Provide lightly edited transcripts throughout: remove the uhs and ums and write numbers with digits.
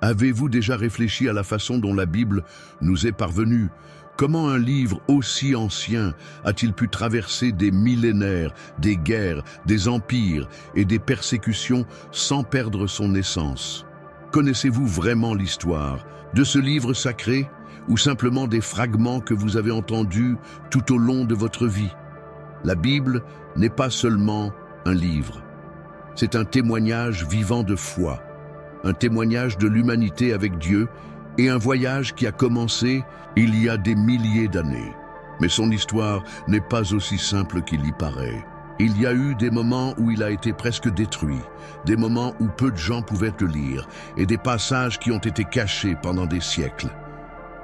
Avez-vous déjà réfléchi à la façon dont la Bible nous est parvenue? Comment un livre aussi ancien a-t-il pu traverser des millénaires, des guerres, des empires et des persécutions sans perdre son essence? Connaissez-vous vraiment l'histoire de ce livre sacré ou simplement des fragments que vous avez entendus tout au long de votre vie? La Bible n'est pas seulement un livre. C'est un témoignage vivant de foi, un témoignage de l'humanité avec Dieu et un voyage qui a commencé il y a des milliers d'années. Mais son histoire n'est pas aussi simple qu'il y paraît. Il y a eu des moments où il a été presque détruit, des moments où peu de gens pouvaient le lire et des passages qui ont été cachés pendant des siècles.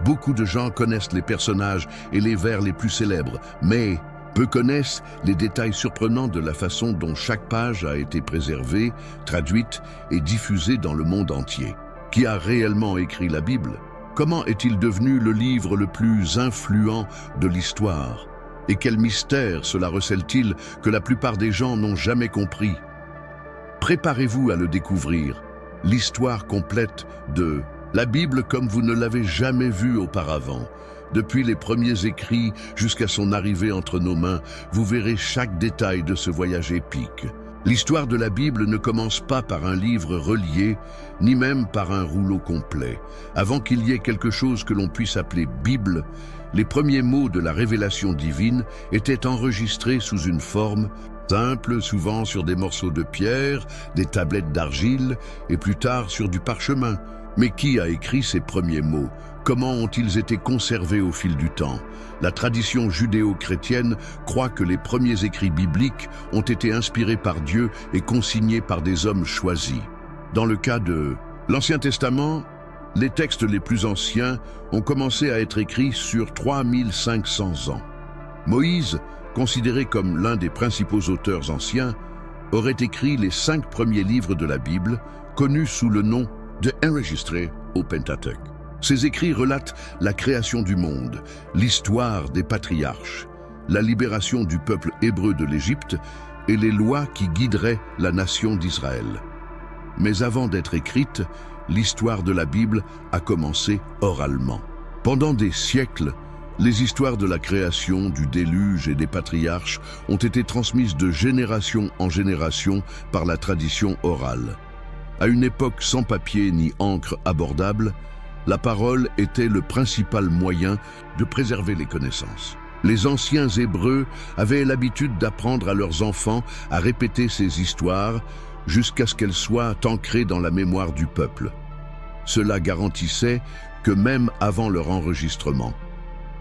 Beaucoup de gens connaissent les personnages et les vers les plus célèbres, mais peu connaissent les détails surprenants de la façon dont chaque page a été préservée, traduite et diffusée dans le monde entier. Qui a réellement écrit la Bible? Comment est-il devenu le livre le plus influent de l'histoire? Et quel mystère cela recèle-t-il que la plupart des gens n'ont jamais compris? Préparez-vous à le découvrir, l'histoire complète de la Bible comme vous ne l'avez jamais vue auparavant. Depuis les premiers écrits jusqu'à son arrivée entre nos mains, vous verrez chaque détail de ce voyage épique. L'histoire de la Bible ne commence pas par un livre relié, ni même par un rouleau complet. Avant qu'il y ait quelque chose que l'on puisse appeler Bible, les premiers mots de la révélation divine étaient enregistrés sous une forme simple, souvent sur des morceaux de pierre, des tablettes d'argile et plus tard sur du parchemin. Mais qui a écrit ces premiers mots? Comment ont-ils été conservés au fil du temps? La tradition judéo-chrétienne croit que les premiers écrits bibliques ont été inspirés par Dieu et consignés par des hommes choisis. Dans le cas de l'Ancien Testament, les textes les plus anciens ont commencé à être écrits sur 3500 ans. Moïse, considéré comme l'un des principaux auteurs anciens, aurait écrit les 5 premiers livres de la Bible, connus sous le nom de enregistrés au Pentateuque. Ces écrits relatent la création du monde, l'histoire des patriarches, la libération du peuple hébreu de l'Égypte et les lois qui guideraient la nation d'Israël. Mais avant d'être écrite, l'histoire de la Bible a commencé oralement. Pendant des siècles, les histoires de la création, du déluge et des patriarches ont été transmises de génération en génération par la tradition orale. À une époque sans papier ni encre abordable, la parole était le principal moyen de préserver les connaissances. Les anciens Hébreux avaient l'habitude d'apprendre à leurs enfants à répéter ces histoires jusqu'à ce qu'elles soient ancrées dans la mémoire du peuple. Cela garantissait que même avant leur enregistrement,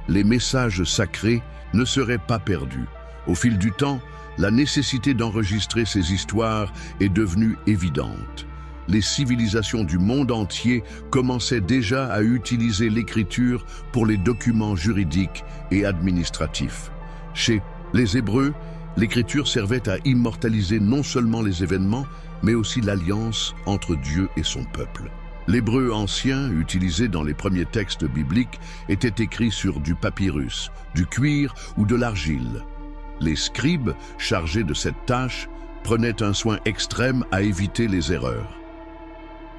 les messages sacrés ne seraient pas perdus. Au fil du temps, la nécessité d'enregistrer ces histoires est devenue évidente. Les civilisations du monde entier commençaient déjà à utiliser l'écriture pour les documents juridiques et administratifs. Chez les Hébreux, l'écriture servait à immortaliser non seulement les événements, mais aussi l'alliance entre Dieu et son peuple. L'hébreu ancien, utilisé dans les premiers textes bibliques, était écrit sur du papyrus, du cuir ou de l'argile. Les scribes, chargés de cette tâche, prenaient un soin extrême à éviter les erreurs.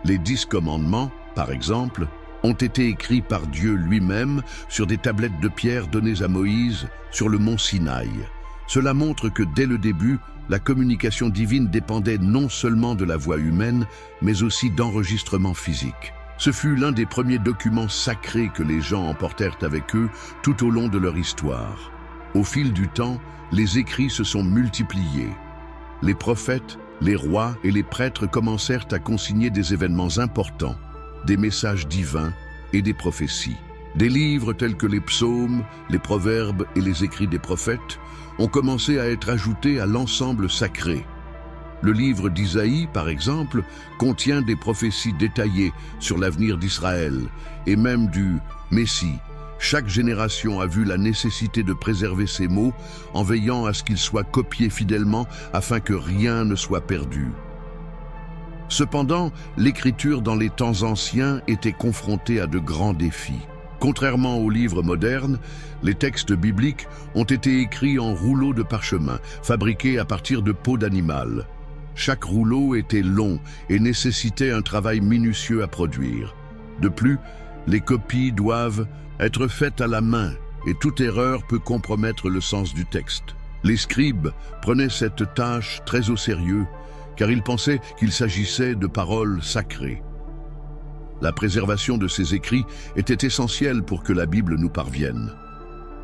Les 10 commandements, par exemple, ont été écrits par Dieu lui-même sur des tablettes de pierre données à Moïse sur le mont Sinaï. Cela montre que dès le début, la communication divine dépendait non seulement de la voix humaine, mais aussi d'enregistrements physiques. Ce fut l'un des premiers documents sacrés que les gens emportèrent avec eux tout au long de leur histoire. Au fil du temps, les écrits se sont multipliés. Les prophètes, les rois et les prêtres commencèrent à consigner des événements importants, des messages divins et des prophéties. Des livres tels que les psaumes, les proverbes et les écrits des prophètes ont commencé à être ajoutés à l'ensemble sacré. Le livre d'Isaïe, par exemple, contient des prophéties détaillées sur l'avenir d'Israël et même du Messie. Chaque génération a vu la nécessité de préserver ces mots en veillant à ce qu'ils soient copiés fidèlement afin que rien ne soit perdu. Cependant, l'écriture dans les temps anciens était confrontée à de grands défis. Contrairement aux livres modernes, les textes bibliques ont été écrits en rouleaux de parchemin, fabriqués à partir de peau d'animal. Chaque rouleau était long et nécessitait un travail minutieux à produire. De plus, les copies doivent être faites à la main et toute erreur peut compromettre le sens du texte. Les scribes prenaient cette tâche très au sérieux car ils pensaient qu'il s'agissait de paroles sacrées. La préservation de ces écrits était essentielle pour que la Bible nous parvienne.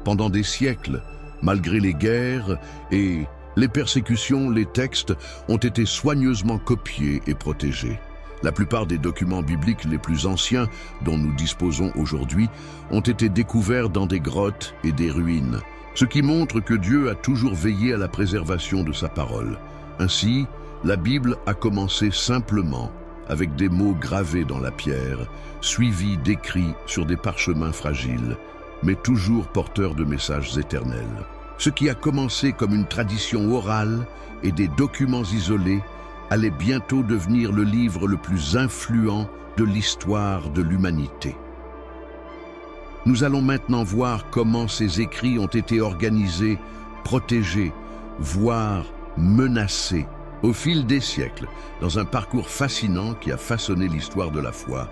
Pendant des siècles, malgré les guerres et les persécutions, les textes ont été soigneusement copiés et protégés. La plupart des documents bibliques les plus anciens dont nous disposons aujourd'hui ont été découverts dans des grottes et des ruines, ce qui montre que Dieu a toujours veillé à la préservation de sa parole. Ainsi, la Bible a commencé simplement avec des mots gravés dans la pierre, suivis d'écrits sur des parchemins fragiles, mais toujours porteurs de messages éternels. Ce qui a commencé comme une tradition orale et des documents isolés allait bientôt devenir le livre le plus influent de l'histoire de l'humanité. Nous allons maintenant voir comment ces écrits ont été organisés, protégés, voire menacés au fil des siècles, dans un parcours fascinant qui a façonné l'histoire de la foi.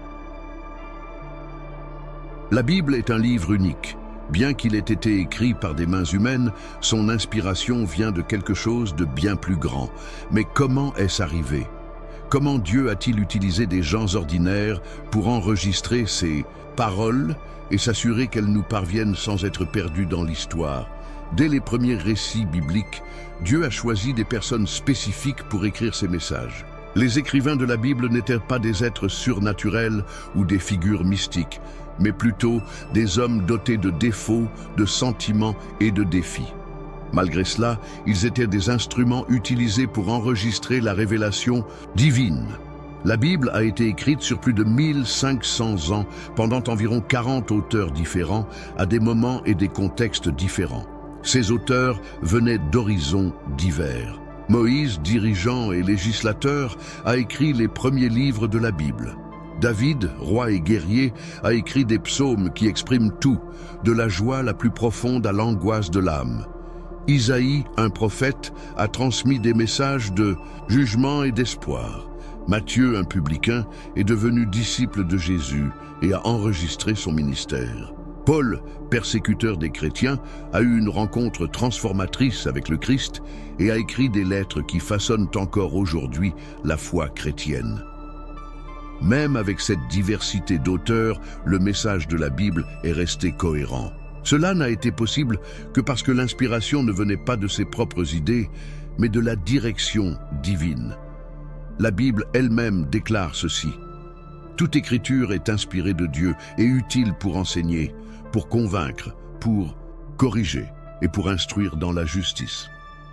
La Bible est un livre unique. Bien qu'il ait été écrit par des mains humaines, son inspiration vient de quelque chose de bien plus grand. Mais comment est-ce arrivé? Comment Dieu a-t-il utilisé des gens ordinaires pour enregistrer ces paroles et s'assurer qu'elles nous parviennent sans être perdues dans l'histoire? Dès les premiers récits bibliques, Dieu a choisi des personnes spécifiques pour écrire ces messages. Les écrivains de la Bible n'étaient pas des êtres surnaturels ou des figures mystiques, mais plutôt des hommes dotés de défauts, de sentiments et de défis. Malgré cela, ils étaient des instruments utilisés pour enregistrer la révélation divine. La Bible a été écrite sur plus de 1500 ans, pendant environ 40 auteurs différents, à des moments et des contextes différents. Ces auteurs venaient d'horizons divers. Moïse, dirigeant et législateur, a écrit les premiers livres de la Bible. David, roi et guerrier, a écrit des psaumes qui expriment tout, de la joie la plus profonde à l'angoisse de l'âme. Isaïe, un prophète, a transmis des messages de jugement et d'espoir. Matthieu, un publicain, est devenu disciple de Jésus et a enregistré son ministère. Paul, persécuteur des chrétiens, a eu une rencontre transformatrice avec le Christ et a écrit des lettres qui façonnent encore aujourd'hui la foi chrétienne. Même avec cette diversité d'auteurs, le message de la Bible est resté cohérent. Cela n'a été possible que parce que l'inspiration ne venait pas de ses propres idées, mais de la direction divine. La Bible elle-même déclare ceci. Toute écriture est inspirée de Dieu et utile pour enseigner, pour convaincre, pour corriger et pour instruire dans la justice.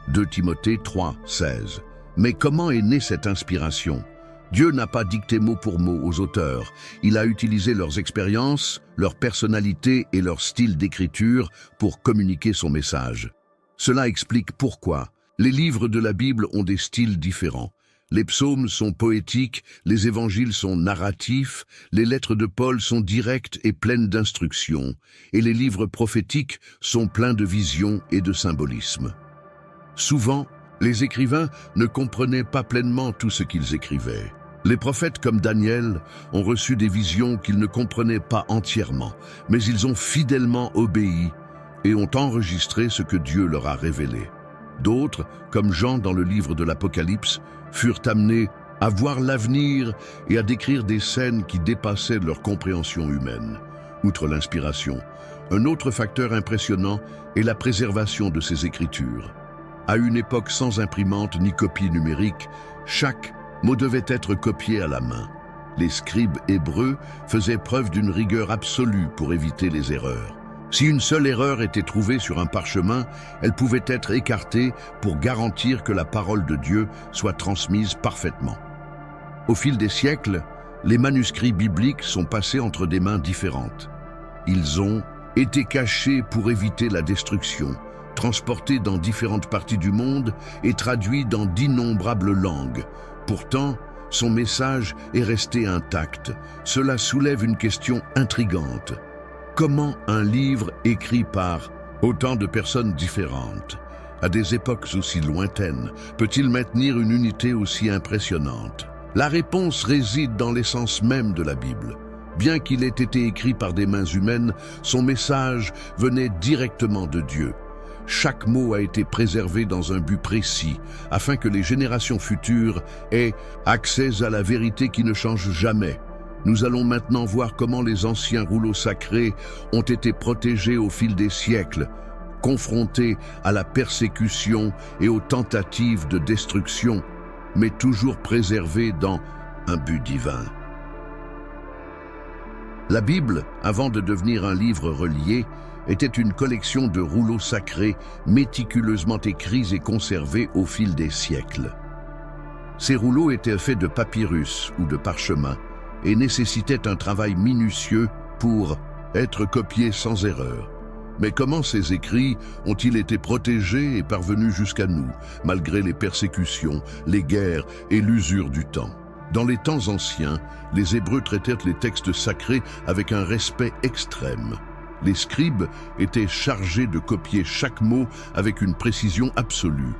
2 Timothée 3, 16. Mais comment est née cette inspiration? Dieu n'a pas dicté mot pour mot aux auteurs. Il a utilisé leurs expériences, leur personnalité et leur style d'écriture pour communiquer son message. Cela explique pourquoi les livres de la Bible ont des styles différents. Les psaumes sont poétiques, les évangiles sont narratifs, les lettres de Paul sont directes et pleines d'instructions, et les livres prophétiques sont pleins de visions et de symbolisme. Souvent, les écrivains ne comprenaient pas pleinement tout ce qu'ils écrivaient. Les prophètes comme Daniel ont reçu des visions qu'ils ne comprenaient pas entièrement, mais ils ont fidèlement obéi et ont enregistré ce que Dieu leur a révélé. D'autres, comme Jean dans le livre de l'Apocalypse, furent amenés à voir l'avenir et à décrire des scènes qui dépassaient leur compréhension humaine. Outre l'inspiration, un autre facteur impressionnant est la préservation de ces écritures. À une époque sans imprimante ni copie numérique, chaque mot devait être copié à la main. Les scribes hébreux faisaient preuve d'une rigueur absolue pour éviter les erreurs. Si une seule erreur était trouvée sur un parchemin, elle pouvait être écartée pour garantir que la parole de Dieu soit transmise parfaitement. Au fil des siècles, les manuscrits bibliques sont passés entre des mains différentes. Ils ont été cachés pour éviter la destruction, transportés dans différentes parties du monde et traduits dans d'innombrables langues. Pourtant, son message est resté intact. Cela soulève une question intrigante. Comment un livre écrit par autant de personnes différentes à des époques aussi lointaines, peut-il maintenir une unité aussi impressionnante? La réponse réside dans l'essence même de la Bible. Bien qu'il ait été écrit par des mains humaines, son message venait directement de Dieu. Chaque mot a été préservé dans un but précis, afin que les générations futures aient accès à la vérité qui ne change jamais. Nous allons maintenant voir comment les anciens rouleaux sacrés ont été protégés au fil des siècles, confrontés à la persécution et aux tentatives de destruction, mais toujours préservés dans un but divin. La Bible, avant de devenir un livre relié, était une collection de rouleaux sacrés méticuleusement écrits et conservés au fil des siècles. Ces rouleaux étaient faits de papyrus ou de parchemin et nécessitaient un travail minutieux pour être copiés sans erreur. Mais comment ces écrits ont-ils été protégés et parvenus jusqu'à nous, malgré les persécutions, les guerres et l'usure du temps? Dans les temps anciens, les Hébreux traitaient les textes sacrés avec un respect extrême. Les scribes étaient chargés de copier chaque mot avec une précision absolue.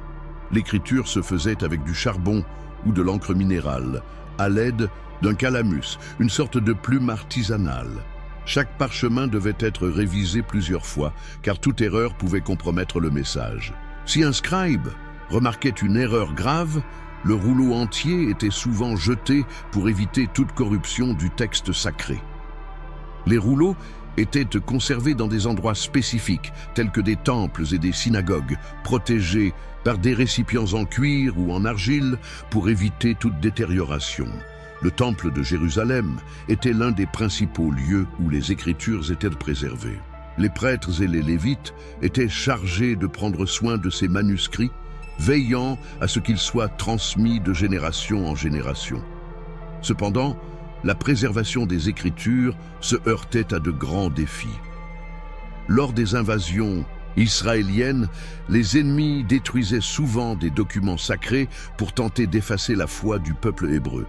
L'écriture se faisait avec du charbon ou de l'encre minérale, à l'aide d'un calamus, une sorte de plume artisanale. Chaque parchemin devait être révisé plusieurs fois, car toute erreur pouvait compromettre le message. Si un scribe remarquait une erreur grave, le rouleau entier était souvent jeté pour éviter toute corruption du texte sacré. Les rouleaux étaient conservés dans des endroits spécifiques, tels que des temples et des synagogues, protégés par des récipients en cuir ou en argile pour éviter toute détérioration. Le temple de Jérusalem était l'un des principaux lieux où les Écritures étaient préservées. Les prêtres et les Lévites étaient chargés de prendre soin de ces manuscrits, veillant à ce qu'ils soient transmis de génération en génération. Cependant, la préservation des Écritures se heurtait à de grands défis. Lors des invasions israéliennes, les ennemis détruisaient souvent des documents sacrés pour tenter d'effacer la foi du peuple hébreu.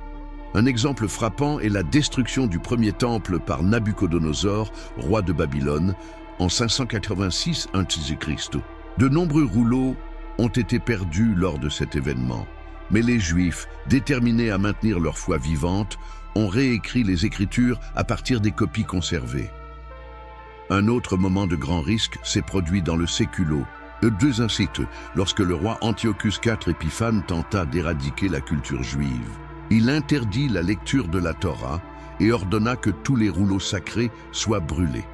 Un exemple frappant est la destruction du premier temple par Nabuchodonosor, roi de Babylone, en 586 a.C. De nombreux rouleaux ont été perdus lors de cet événement, mais les Juifs, déterminés à maintenir leur foi vivante, ont réécrit les Écritures à partir des copies conservées. Un autre moment de grand risque s'est produit dans le século, Eudeus-Incite, lorsque le roi Antiochus IV Épiphane tenta d'éradiquer la culture juive. Il interdit la lecture de la Torah et ordonna que tous les rouleaux sacrés soient brûlés.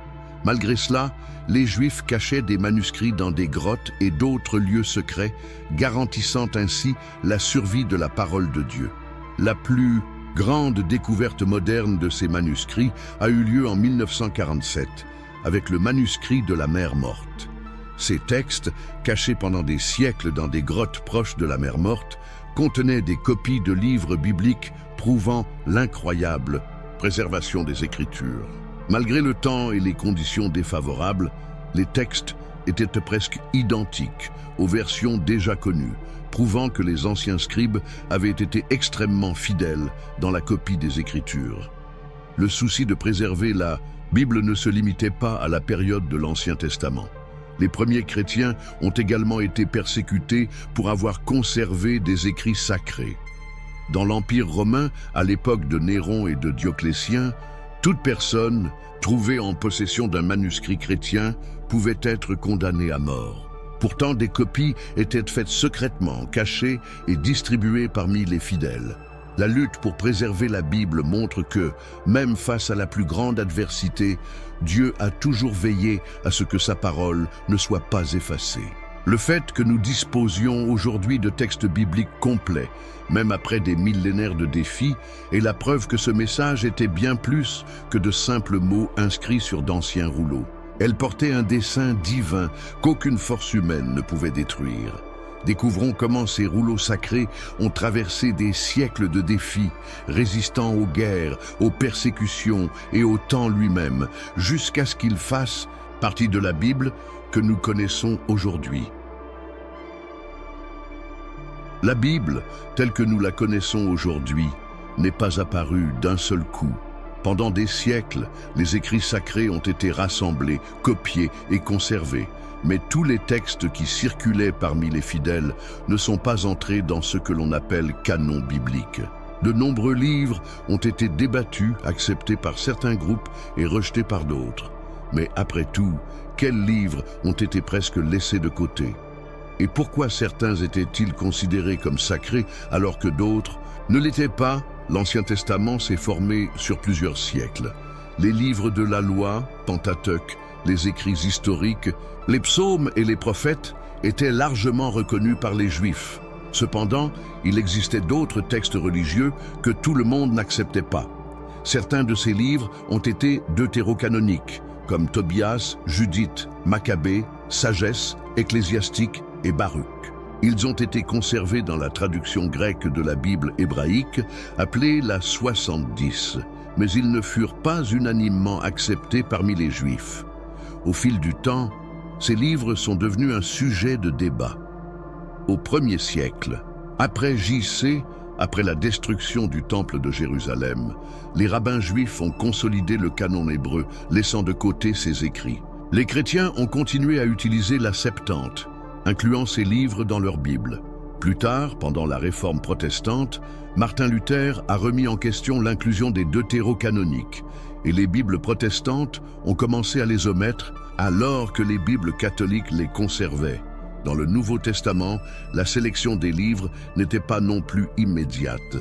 Malgré cela, les Juifs cachaient des manuscrits dans des grottes et d'autres lieux secrets, garantissant ainsi la survie de la parole de Dieu. La plus grande découverte moderne de ces manuscrits a eu lieu en 1947, avec le manuscrit de la Mer Morte. Ces textes, cachés pendant des siècles dans des grottes proches de la Mer Morte, contenaient des copies de livres bibliques prouvant l'incroyable préservation des Écritures. Malgré le temps et les conditions défavorables, les textes étaient presque identiques aux versions déjà connues, prouvant que les anciens scribes avaient été extrêmement fidèles dans la copie des Écritures. Le souci de préserver la Bible ne se limitait pas à la période de l'Ancien Testament. Les premiers chrétiens ont également été persécutés pour avoir conservé des écrits sacrés. Dans l'Empire romain, à l'époque de Néron et de Dioclétien, toute personne trouvée en possession d'un manuscrit chrétien pouvait être condamnée à mort. Pourtant, des copies étaient faites secrètement, cachées et distribuées parmi les fidèles. La lutte pour préserver la Bible montre que, même face à la plus grande adversité, Dieu a toujours veillé à ce que sa parole ne soit pas effacée. Le fait que nous disposions aujourd'hui de textes bibliques complets, même après des millénaires de défis, est la preuve que ce message était bien plus que de simples mots inscrits sur d'anciens rouleaux. Elle portait un dessein divin qu'aucune force humaine ne pouvait détruire. Découvrons comment ces rouleaux sacrés ont traversé des siècles de défis, résistant aux guerres, aux persécutions et au temps lui-même, jusqu'à ce qu'ils fassent partie de la Bible que nous connaissons aujourd'hui. La Bible, telle que nous la connaissons aujourd'hui, n'est pas apparue d'un seul coup. Pendant des siècles, les écrits sacrés ont été rassemblés, copiés et conservés. Mais tous les textes qui circulaient parmi les fidèles ne sont pas entrés dans ce que l'on appelle canon biblique. De nombreux livres ont été débattus, acceptés par certains groupes et rejetés par d'autres. Mais après tout, quels livres ont été presque laissés de côté? Et pourquoi certains étaient-ils considérés comme sacrés alors que d'autres ne l'étaient pas? L'Ancien Testament s'est formé sur plusieurs siècles. Les livres de la loi, Pentateuque, les écrits historiques, les psaumes et les prophètes étaient largement reconnus par les Juifs. Cependant, il existait d'autres textes religieux que tout le monde n'acceptait pas. Certains de ces livres ont été deutérocanoniques, comme Tobias, Judith, Maccabée, Sagesse, Ecclésiastique et Baruch. Ils ont été conservés dans la traduction grecque de la Bible hébraïque, appelée la 70, mais ils ne furent pas unanimement acceptés parmi les Juifs. Au fil du temps, ces livres sont devenus un sujet de débat. Au 1er siècle, après J.C., après la destruction du temple de Jérusalem, les rabbins juifs ont consolidé le canon hébreu, laissant de côté ces écrits. Les chrétiens ont continué à utiliser la Septante, incluant ces livres dans leur Bible. Plus tard, pendant la Réforme protestante, Martin Luther a remis en question l'inclusion des deutérocanoniques, et les Bibles protestantes ont commencé à les omettre alors que les Bibles catholiques les conservaient. Dans le Nouveau Testament, la sélection des livres n'était pas non plus immédiate.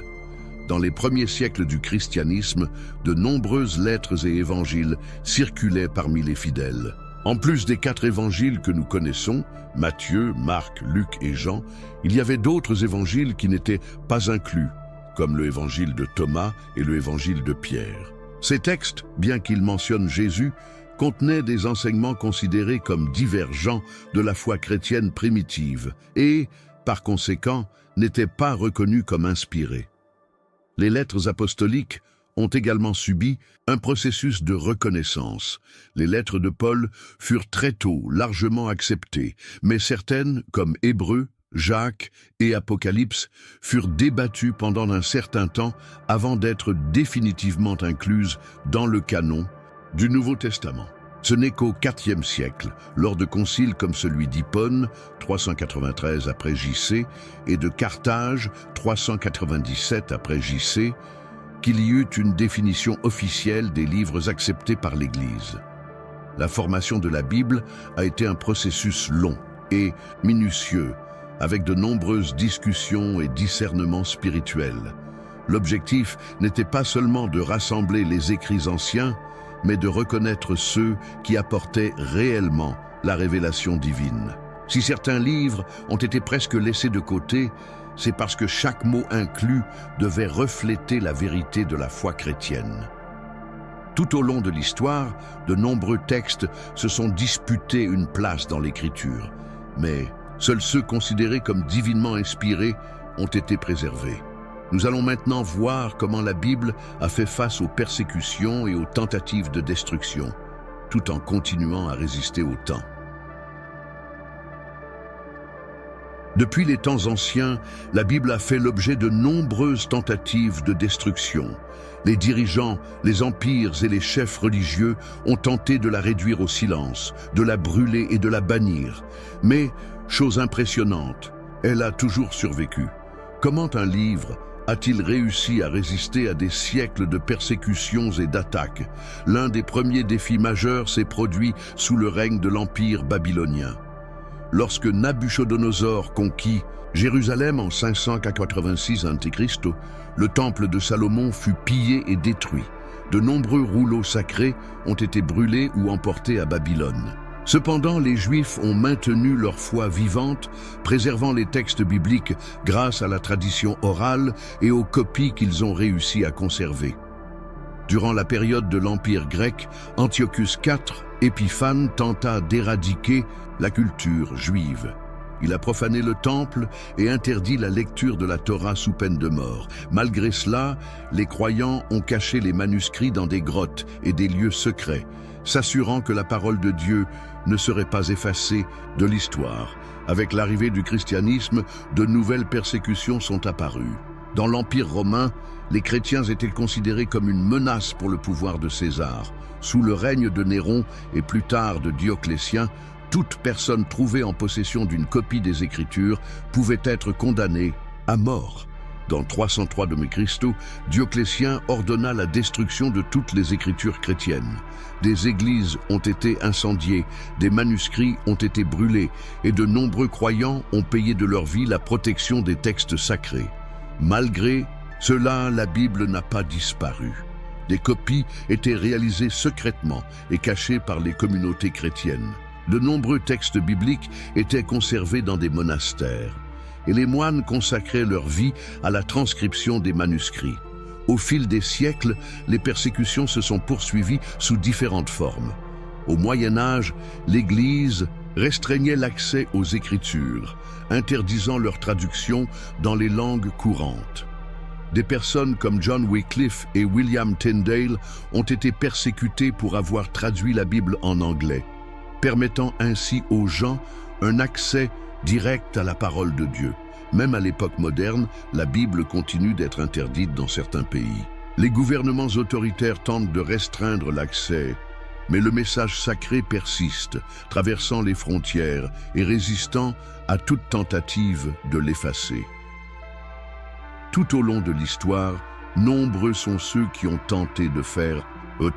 Dans les premiers siècles du christianisme, de nombreuses lettres et évangiles circulaient parmi les fidèles. En plus des 4 évangiles que nous connaissons, Matthieu, Marc, Luc et Jean, il y avait d'autres évangiles qui n'étaient pas inclus, comme le évangile de Thomas et le évangile de Pierre. Ces textes, bien qu'ils mentionnent Jésus, contenaient des enseignements considérés comme divergents de la foi chrétienne primitive et, par conséquent, n'étaient pas reconnus comme inspirés. Les lettres apostoliques ont également subi un processus de reconnaissance. Les lettres de Paul furent très tôt largement acceptées, mais certaines, comme Hébreux, Jacques et Apocalypse, furent débattues pendant un certain temps avant d'être définitivement incluses dans le canon du Nouveau Testament. Ce n'est qu'au IVe siècle, lors de conciles comme celui d'Hippone, 393 après J.C., et de Carthage, 397 après J.C., qu'il y eut une définition officielle des livres acceptés par l'Église. La formation de la Bible a été un processus long et minutieux, avec de nombreuses discussions et discernements spirituels. L'objectif n'était pas seulement de rassembler les écrits anciens, mais de reconnaître ceux qui apportaient réellement la révélation divine. Si certains livres ont été presque laissés de côté, c'est parce que chaque mot inclus devait refléter la vérité de la foi chrétienne. Tout au long de l'histoire, de nombreux textes se sont disputés une place dans l'Écriture, mais seuls ceux considérés comme divinement inspirés ont été préservés. Nous allons maintenant voir comment la Bible a fait face aux persécutions et aux tentatives de destruction, tout en continuant à résister au temps. Depuis les temps anciens, la Bible a fait l'objet de nombreuses tentatives de destruction. Les dirigeants, les empires et les chefs religieux ont tenté de la réduire au silence, de la brûler et de la bannir. Mais, chose impressionnante, elle a toujours survécu. Comment un livre a-t-il réussi à résister à des siècles de persécutions et d'attaques? L'un des premiers défis majeurs s'est produit sous le règne de l'Empire babylonien. Lorsque Nabuchodonosor conquit Jérusalem en 586 a.C., le temple de Salomon fut pillé et détruit. De nombreux rouleaux sacrés ont été brûlés ou emportés à Babylone. Cependant, les Juifs ont maintenu leur foi vivante, préservant les textes bibliques grâce à la tradition orale et aux copies qu'ils ont réussi à conserver. Durant la période de l'Empire grec, Antiochus IV, Épiphane, tenta d'éradiquer la culture juive. Il a profané le temple et interdit la lecture de la Torah sous peine de mort. Malgré cela, les croyants ont caché les manuscrits dans des grottes et des lieux secrets, s'assurant que la parole de Dieu ne serait pas effacée de l'histoire. Avec l'arrivée du christianisme, de nouvelles persécutions sont apparues. Dans l'Empire romain, les chrétiens étaient considérés comme une menace pour le pouvoir de César. Sous le règne de Néron et plus tard de Dioclétien, toute personne trouvée en possession d'une copie des Écritures pouvait être condamnée à mort. Dans 303 de Christ, Dioclétien ordonna la destruction de toutes les Écritures chrétiennes. Des églises ont été incendiées, des manuscrits ont été brûlés et de nombreux croyants ont payé de leur vie la protection des textes sacrés. Malgré cela, la Bible n'a pas disparu. Des copies étaient réalisées secrètement et cachées par les communautés chrétiennes. De nombreux textes bibliques étaient conservés dans des monastères, et les moines consacraient leur vie à la transcription des manuscrits. Au fil des siècles, les persécutions se sont poursuivies sous différentes formes. Au Moyen Âge, l'Église restreignait l'accès aux Écritures, interdisant leur traduction dans les langues courantes. Des personnes comme John Wycliffe et William Tyndale ont été persécutés pour avoir traduit la Bible en anglais, permettant ainsi aux gens un accès direct à la parole de Dieu. Même à l'époque moderne, la Bible continue d'être interdite dans certains pays. Les gouvernements autoritaires tentent de restreindre l'accès, mais le message sacré persiste, traversant les frontières et résistant à toute tentative de l'effacer. Tout au long de l'histoire, nombreux sont ceux qui ont tenté de faire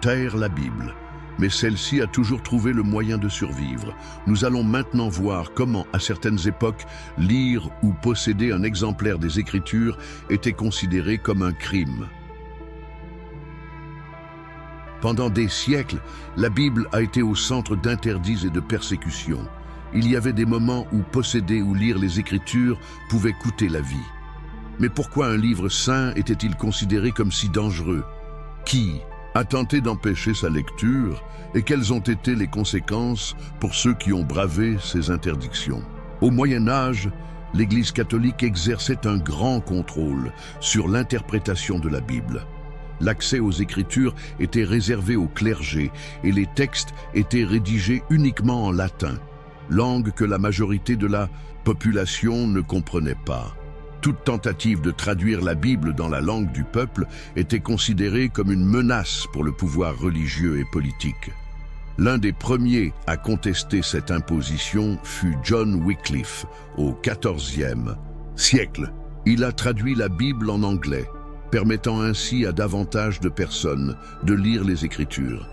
taire la Bible, mais celle-ci a toujours trouvé le moyen de survivre. Nous allons maintenant voir comment, à certaines époques, lire ou posséder un exemplaire des Écritures était considéré comme un crime. Pendant des siècles, la Bible a été au centre d'interdits et de persécutions. Il y avait des moments où posséder ou lire les Écritures pouvait coûter la vie. Mais pourquoi un livre saint était-il considéré comme si dangereux? Qui a tenté d'empêcher sa lecture et quelles ont été les conséquences pour ceux qui ont bravé ces interdictions? Au Moyen Âge, l'Église catholique exerçait un grand contrôle sur l'interprétation de la Bible. L'accès aux Écritures était réservé au clergé et les textes étaient rédigés uniquement en latin, langue que la majorité de la population ne comprenait pas. Toute tentative de traduire la Bible dans la langue du peuple était considérée comme une menace pour le pouvoir religieux et politique. L'un des premiers à contester cette imposition fut John Wycliffe, au XIVe siècle. Il a traduit la Bible en anglais, permettant ainsi à davantage de personnes de lire les Écritures.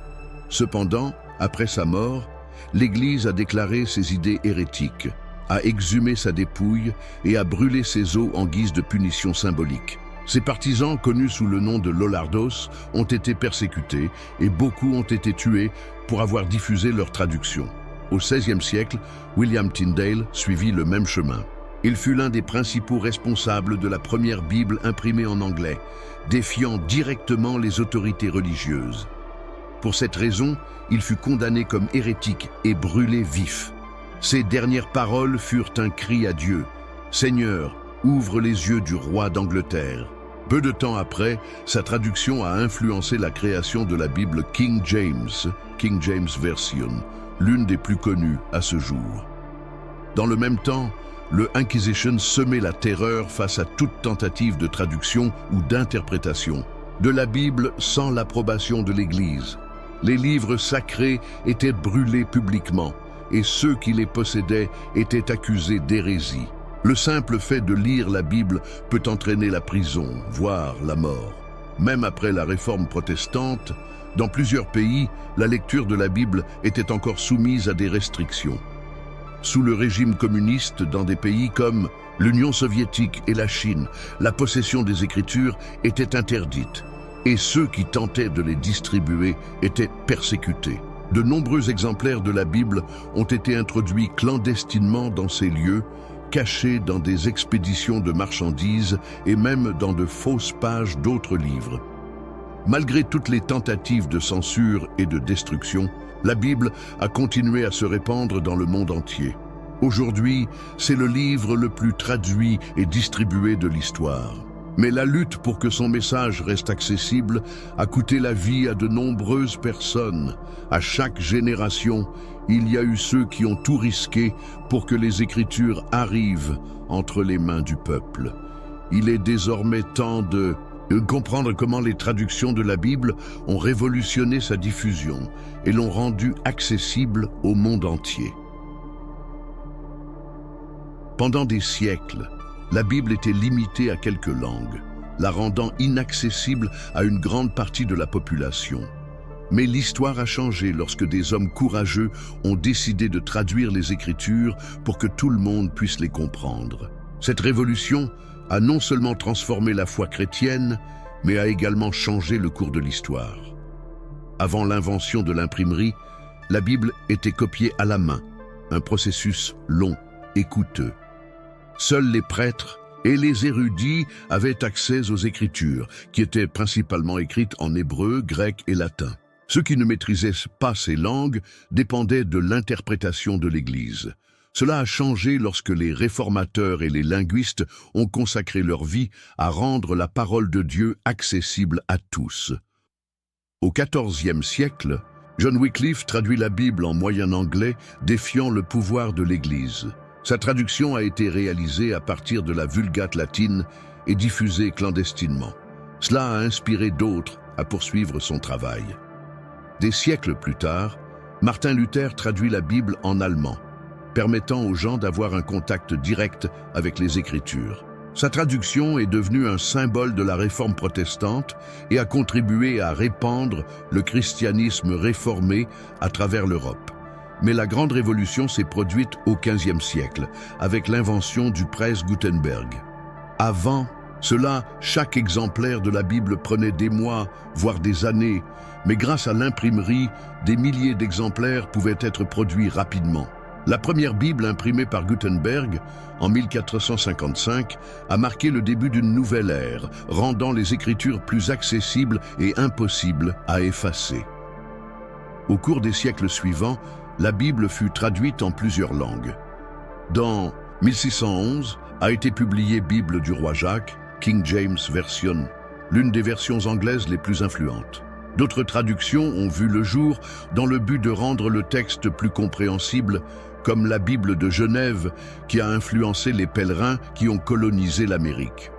Cependant, après sa mort, l'Église a déclaré ses idées hérétiques, a exhumé sa dépouille et a brûlé ses os en guise de punition symbolique. Ses partisans, connus sous le nom de Lollardos, ont été persécutés et beaucoup ont été tués pour avoir diffusé leur traduction. Au XVIe siècle, William Tyndale suivit le même chemin. Il fut l'un des principaux responsables de la première Bible imprimée en anglais, défiant directement les autorités religieuses. Pour cette raison, il fut condamné comme hérétique et brûlé vif. Ses dernières paroles furent un cri à Dieu. « Seigneur, ouvre les yeux du roi d'Angleterre ». Peu de temps après, sa traduction a influencé la création de la Bible King James Version, l'une des plus connues à ce jour. Dans le même temps, le Inquisition semait la terreur face à toute tentative de traduction ou d'interprétation de la Bible sans l'approbation de l'Église. Les livres sacrés étaient brûlés publiquement et ceux qui les possédaient étaient accusés d'hérésie. Le simple fait de lire la Bible peut entraîner la prison, voire la mort. Même après la réforme protestante, dans plusieurs pays, la lecture de la Bible était encore soumise à des restrictions. Sous le régime communiste, dans des pays comme l'Union soviétique et la Chine, la possession des Écritures était interdite, et ceux qui tentaient de les distribuer étaient persécutés. De nombreux exemplaires de la Bible ont été introduits clandestinement dans ces lieux, cachés dans des expéditions de marchandises et même dans de fausses pages d'autres livres. Malgré toutes les tentatives de censure et de destruction, la Bible a continué à se répandre dans le monde entier. Aujourd'hui, c'est le livre le plus traduit et distribué de l'histoire. Mais la lutte pour que son message reste accessible a coûté la vie à de nombreuses personnes. À chaque génération, il y a eu ceux qui ont tout risqué pour que les Écritures arrivent entre les mains du peuple. Il est désormais temps de comprendre comment les traductions de la Bible ont révolutionné sa diffusion et l'ont rendue accessible au monde entier. Pendant des siècles, la Bible était limitée à quelques langues, la rendant inaccessible à une grande partie de la population. Mais l'histoire a changé lorsque des hommes courageux ont décidé de traduire les Écritures pour que tout le monde puisse les comprendre. Cette révolution a non seulement transformé la foi chrétienne, mais a également changé le cours de l'histoire. Avant l'invention de l'imprimerie, la Bible était copiée à la main, un processus long et coûteux. Seuls les prêtres et les érudits avaient accès aux Écritures, qui étaient principalement écrites en hébreu, grec et latin. Ceux qui ne maîtrisaient pas ces langues dépendaient de l'interprétation de l'Église. Cela a changé lorsque les réformateurs et les linguistes ont consacré leur vie à rendre la parole de Dieu accessible à tous. Au XIVe siècle, John Wycliffe traduit la Bible en moyen anglais, défiant le pouvoir de l'Église. Sa traduction a été réalisée à partir de la Vulgate latine et diffusée clandestinement. Cela a inspiré d'autres à poursuivre son travail. Des siècles plus tard, Martin Luther traduit la Bible en allemand, permettant aux gens d'avoir un contact direct avec les Écritures. Sa traduction est devenue un symbole de la réforme protestante et a contribué à répandre le christianisme réformé à travers l'Europe. Mais la grande révolution s'est produite au XVe siècle, avec l'invention du Presse Gutenberg. Avant cela, chaque exemplaire de la Bible prenait des mois, voire des années, mais grâce à l'imprimerie, des milliers d'exemplaires pouvaient être produits rapidement. La première Bible imprimée par Gutenberg, en 1455, a marqué le début d'une nouvelle ère, rendant les Écritures plus accessibles et impossibles à effacer. Au cours des siècles suivants, la Bible fut traduite en plusieurs langues. Dans 1611 a été publiée Bible du roi Jacques, King James Version, l'une des versions anglaises les plus influentes. D'autres traductions ont vu le jour dans le but de rendre le texte plus compréhensible, comme la Bible de Genève qui a influencé les pèlerins qui ont colonisé l'Amérique.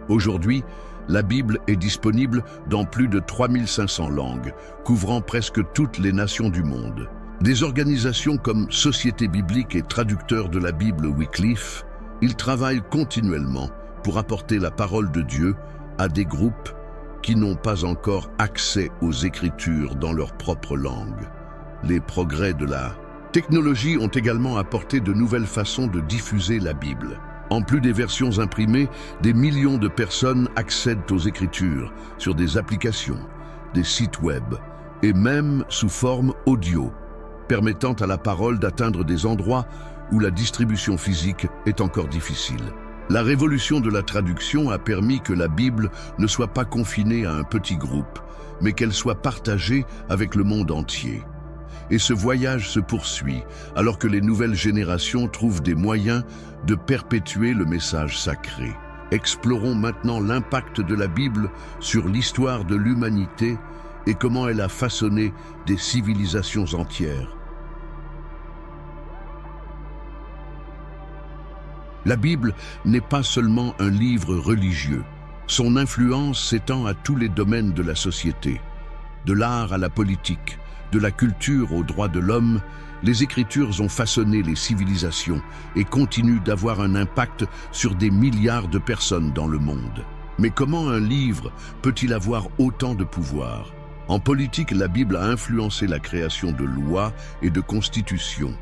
Aujourd'hui, la Bible est disponible dans plus de 3500 langues, couvrant presque toutes les nations du monde. Des organisations comme Société biblique et traducteurs de la Bible Wycliffe, ils travaillent continuellement pour apporter la parole de Dieu à des groupes qui n'ont pas encore accès aux Écritures dans leur propre langue. Les progrès de la technologie ont également apporté de nouvelles façons de diffuser la Bible. En plus des versions imprimées, des millions de personnes accèdent aux Écritures sur des applications, des sites web et même sous forme audio, permettant à la parole d'atteindre des endroits où la distribution physique est encore difficile. La révolution de la traduction a permis que la Bible ne soit pas confinée à un petit groupe, mais qu'elle soit partagée avec le monde entier. Et ce voyage se poursuit, alors que les nouvelles générations trouvent des moyens de perpétuer le message sacré. Explorons maintenant l'impact de la Bible sur l'histoire de l'humanité et comment elle a façonné des civilisations entières. La Bible n'est pas seulement un livre religieux. Son influence s'étend à tous les domaines de la société. De l'art à la politique, de la culture aux droits de l'homme, les Écritures ont façonné les civilisations et continuent d'avoir un impact sur des milliards de personnes dans le monde. Mais comment un livre peut-il avoir autant de pouvoir? En politique, la Bible a influencé la création de lois et de constitutions.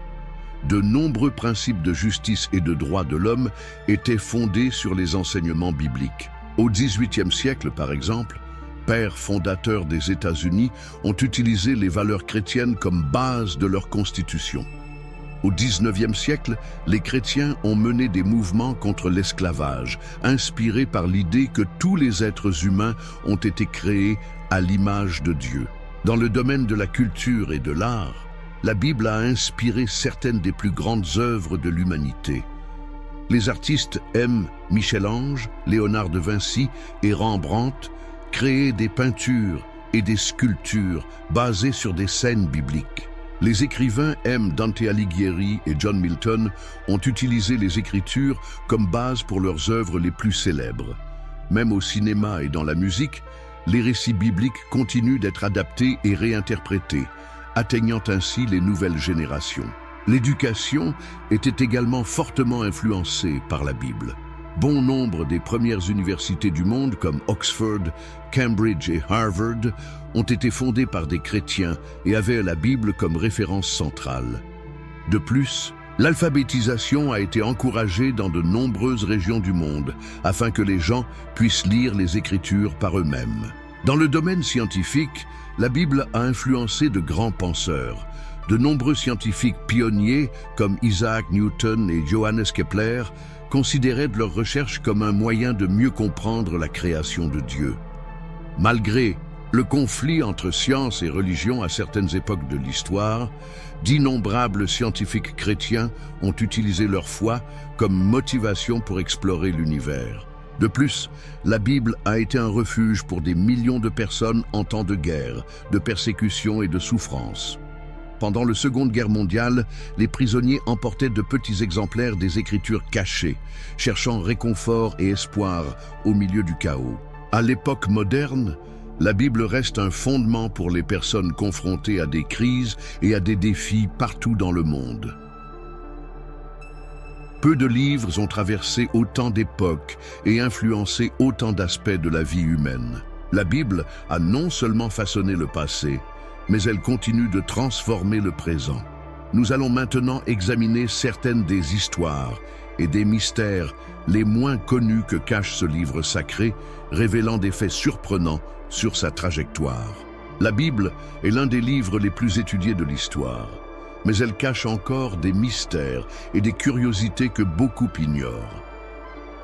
De nombreux principes de justice et de droits de l'homme étaient fondés sur les enseignements bibliques. Au XVIIIe siècle, par exemple, pères fondateurs des États-Unis ont utilisé les valeurs chrétiennes comme base de leur constitution. Au XIXe siècle, les chrétiens ont mené des mouvements contre l'esclavage, inspirés par l'idée que tous les êtres humains ont été créés à l'image de Dieu. Dans le domaine de la culture et de l'art, la Bible a inspiré certaines des plus grandes œuvres de l'humanité. Les artistes M. Michel-Ange, Léonard de Vinci et Rembrandt créaient des peintures et des sculptures basées sur des scènes bibliques. Les écrivains M. Dante Alighieri et John Milton ont utilisé les Écritures comme base pour leurs œuvres les plus célèbres. Même au cinéma et dans la musique, les récits bibliques continuent d'être adaptés et réinterprétés, atteignant ainsi les nouvelles générations. L'éducation était également fortement influencée par la Bible. Bon nombre des premières universités du monde, comme Oxford, Cambridge et Harvard, ont été fondées par des chrétiens et avaient la Bible comme référence centrale. De plus, l'alphabétisation a été encouragée dans de nombreuses régions du monde, afin que les gens puissent lire les Écritures par eux-mêmes. Dans le domaine scientifique, la Bible a influencé de grands penseurs. De nombreux scientifiques pionniers, comme Isaac Newton et Johannes Kepler, considéraient leurs recherches comme un moyen de mieux comprendre la création de Dieu. Malgré le conflit entre science et religion à certaines époques de l'histoire, d'innombrables scientifiques chrétiens ont utilisé leur foi comme motivation pour explorer l'univers. De plus, la Bible a été un refuge pour des millions de personnes en temps de guerre, de persécution et de souffrance. Pendant la Seconde Guerre mondiale, les prisonniers emportaient de petits exemplaires des Écritures cachées, cherchant réconfort et espoir au milieu du chaos. À l'époque moderne, la Bible reste un fondement pour les personnes confrontées à des crises et à des défis partout dans le monde. Peu de livres ont traversé autant d'époques et influencé autant d'aspects de la vie humaine. La Bible a non seulement façonné le passé, mais elle continue de transformer le présent. Nous allons maintenant examiner certaines des histoires et des mystères les moins connus que cache ce livre sacré, révélant des faits surprenants sur sa trajectoire. La Bible est l'un des livres les plus étudiés de l'histoire, mais elle cache encore des mystères et des curiosités que beaucoup ignorent.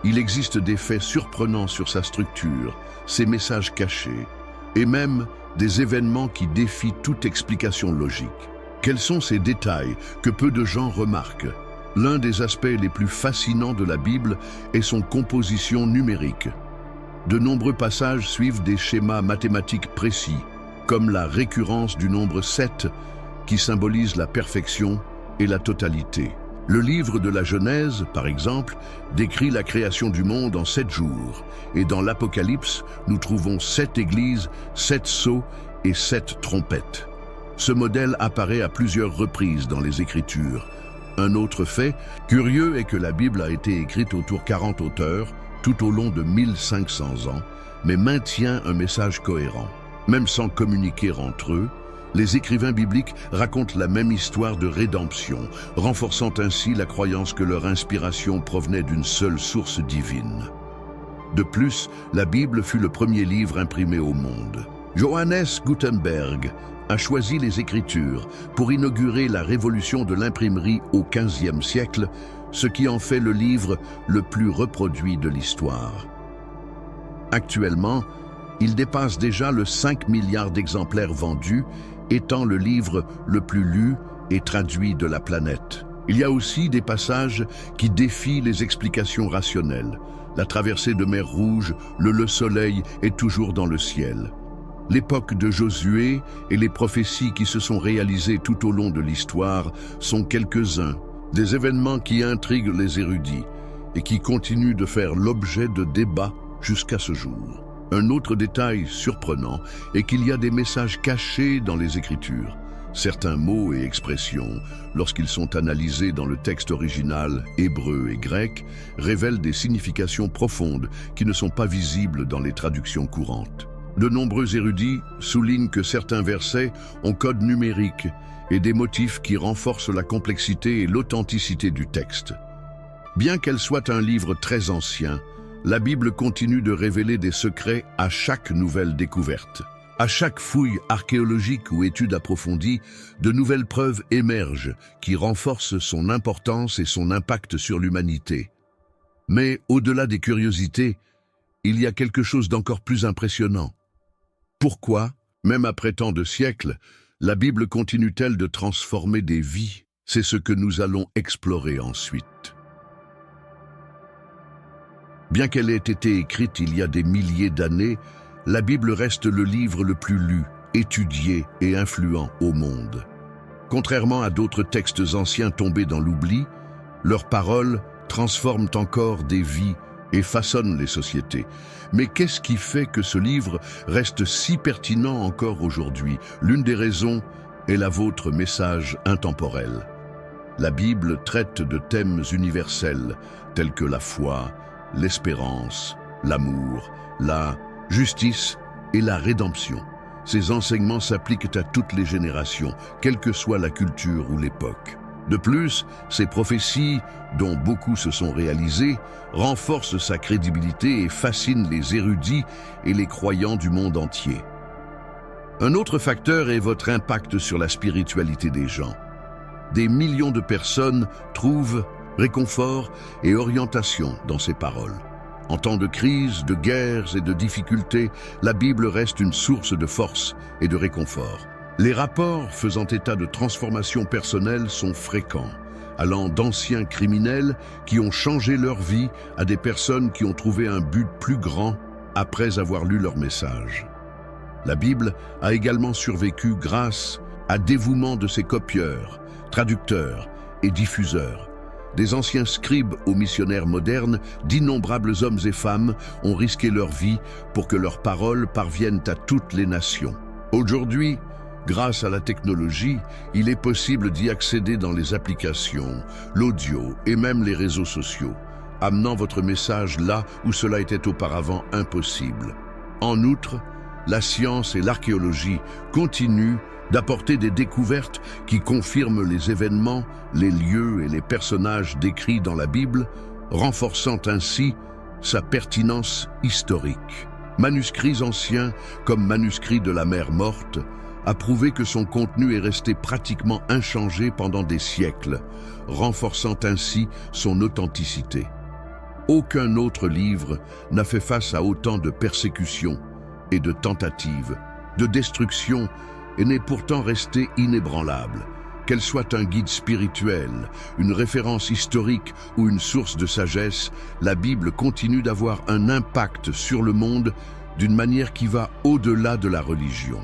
Il existe des faits surprenants sur sa structure, ses messages cachés, et même des événements qui défient toute explication logique. Quels sont ces détails que peu de gens remarquent? L'un des aspects les plus fascinants de la Bible est son composition numérique. De nombreux passages suivent des schémas mathématiques précis, comme la récurrence du nombre 7, qui symbolise la perfection et la totalité. Le livre de la Genèse, par exemple, décrit la création du monde en 7 jours, et dans l'Apocalypse, nous trouvons 7 églises, 7 sceaux et 7 trompettes. Ce modèle apparaît à plusieurs reprises dans les Écritures. Un autre fait curieux est que la Bible a été écrite autour 40 auteurs, tout au long de 1500 ans, mais maintient un message cohérent. Même sans communiquer entre eux, les écrivains bibliques racontent la même histoire de rédemption, renforçant ainsi la croyance que leur inspiration provenait d'une seule source divine. De plus, la Bible fut le premier livre imprimé au monde. Johannes Gutenberg a choisi les Écritures pour inaugurer la révolution de l'imprimerie au XVe siècle, ce qui en fait le livre le plus reproduit de l'histoire. Actuellement, il dépasse déjà le 5 milliards d'exemplaires vendus, étant le livre le plus lu et traduit de la planète. Il y a aussi des passages qui défient les explications rationnelles. La traversée de mer Rouge, le soleil est toujours dans le ciel. L'époque de Josué et les prophéties qui se sont réalisées tout au long de l'histoire sont quelques-uns des événements qui intriguent les érudits et qui continuent de faire l'objet de débats jusqu'à ce jour. Un autre détail surprenant est qu'il y a des messages cachés dans les Écritures. Certains mots et expressions, lorsqu'ils sont analysés dans le texte original hébreu et grec, révèlent des significations profondes qui ne sont pas visibles dans les traductions courantes. De nombreux érudits soulignent que certains versets ont code numérique et des motifs qui renforcent la complexité et l'authenticité du texte. Bien qu'elle soit un livre très ancien, la Bible continue de révéler des secrets à chaque nouvelle découverte. À chaque fouille archéologique ou étude approfondie, de nouvelles preuves émergent qui renforcent son importance et son impact sur l'humanité. Mais au-delà des curiosités, il y a quelque chose d'encore plus impressionnant. Pourquoi, même après tant de siècles, la Bible continue-t-elle de transformer des vies? C'est ce que nous allons explorer ensuite. Bien qu'elle ait été écrite il y a des milliers d'années, la Bible reste le livre le plus lu, étudié et influent au monde. Contrairement à d'autres textes anciens tombés dans l'oubli, leurs paroles transforment encore des vies et façonnent les sociétés. Mais qu'est-ce qui fait que ce livre reste si pertinent encore aujourd'hui? L'une des raisons est votre message intemporel. La Bible traite de thèmes universels tels que la foi, l'espérance, l'amour, la justice et la rédemption. Ces enseignements s'appliquent à toutes les générations, quelle que soit la culture ou l'époque. De plus, ces prophéties, dont beaucoup se sont réalisées, renforcent sa crédibilité et fascinent les érudits et les croyants du monde entier. Un autre facteur est votre impact sur la spiritualité des gens. Des millions de personnes trouvent réconfort et orientation dans ces paroles. En temps de crise, de guerres et de difficultés, la Bible reste une source de force et de réconfort. Les rapports faisant état de transformations personnelles sont fréquents, allant d'anciens criminels qui ont changé leur vie à des personnes qui ont trouvé un but plus grand après avoir lu leur message. La Bible a également survécu grâce à dévouement de ses copieurs, traducteurs et diffuseurs. Des anciens scribes aux missionnaires modernes, d'innombrables hommes et femmes ont risqué leur vie pour que leurs paroles parviennent à toutes les nations. Aujourd'hui, grâce à la technologie, il est possible d'y accéder dans les applications, l'audio et même les réseaux sociaux, amenant votre message là où cela était auparavant impossible. En outre, la science et l'archéologie continuent d'apporter des découvertes qui confirment les événements, les lieux et les personnages décrits dans la Bible, renforçant ainsi sa pertinence historique. Manuscrits anciens, comme manuscrits de la Mer Morte, a prouvé que son contenu est resté pratiquement inchangé pendant des siècles, renforçant ainsi son authenticité. Aucun autre livre n'a fait face à autant de persécutions et de tentatives, de destruction, et n'est pourtant resté inébranlable. Qu'elle soit un guide spirituel, une référence historique ou une source de sagesse, la Bible continue d'avoir un impact sur le monde d'une manière qui va au-delà de la religion.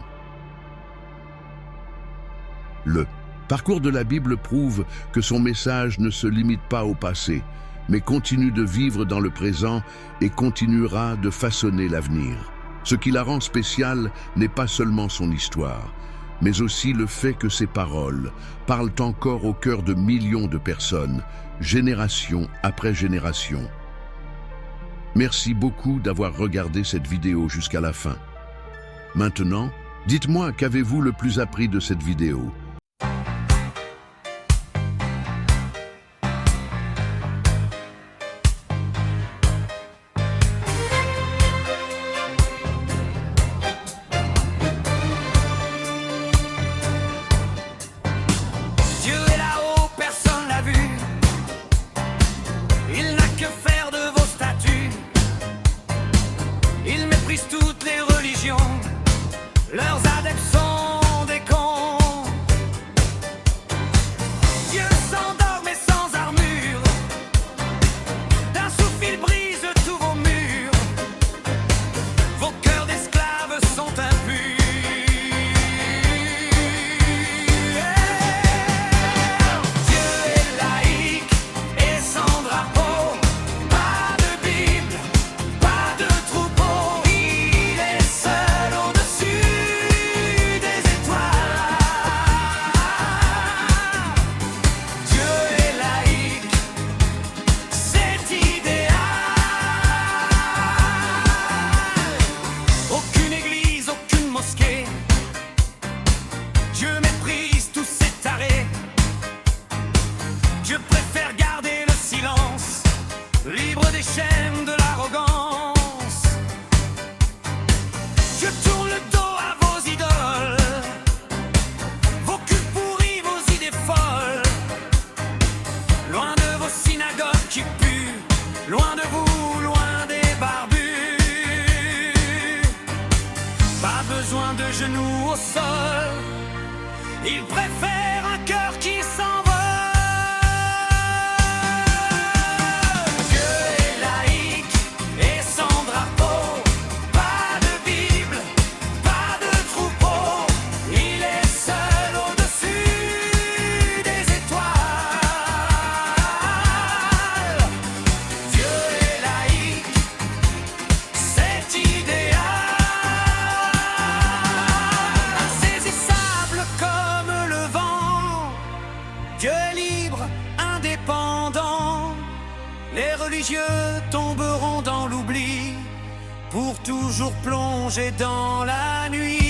Le parcours de la Bible prouve que son message ne se limite pas au passé, mais continue de vivre dans le présent et continuera de façonner l'avenir. Ce qui la rend spéciale n'est pas seulement son histoire, mais aussi le fait que ses paroles parlent encore au cœur de millions de personnes, génération après génération. Merci beaucoup d'avoir regardé cette vidéo jusqu'à la fin. Maintenant, dites-moi qu'avez-vous le plus appris de cette vidéo? Toutes les religions, leurs adeptes sont des cons. Dieu s'endort mais sans armure, d'un souffle il brise tous vos murs. Vos cœurs d'esclaves sont impurs. Dieu est laïque et sans drapeau, pas de Bible, pas de troupeau. Je méprise tous ces tarés. Je préfère garder le silence, libre des chaînes de l'arrogance. Je tourne le dos à vos idoles, vos cultes pourris, vos idées folles. Loin de vos synagogues qui puent, loin de vous, loin des barbus. Pas besoin de genoux au sol, il préfère un cœur qui s'envole. Dieu est laïque et sans drapeau, pas de Bible, pas de troupeau. Il est seul au-dessus Dieu est libre, indépendant. Les religieux tomberont dans l'oubli pour toujours plonger dans la nuit.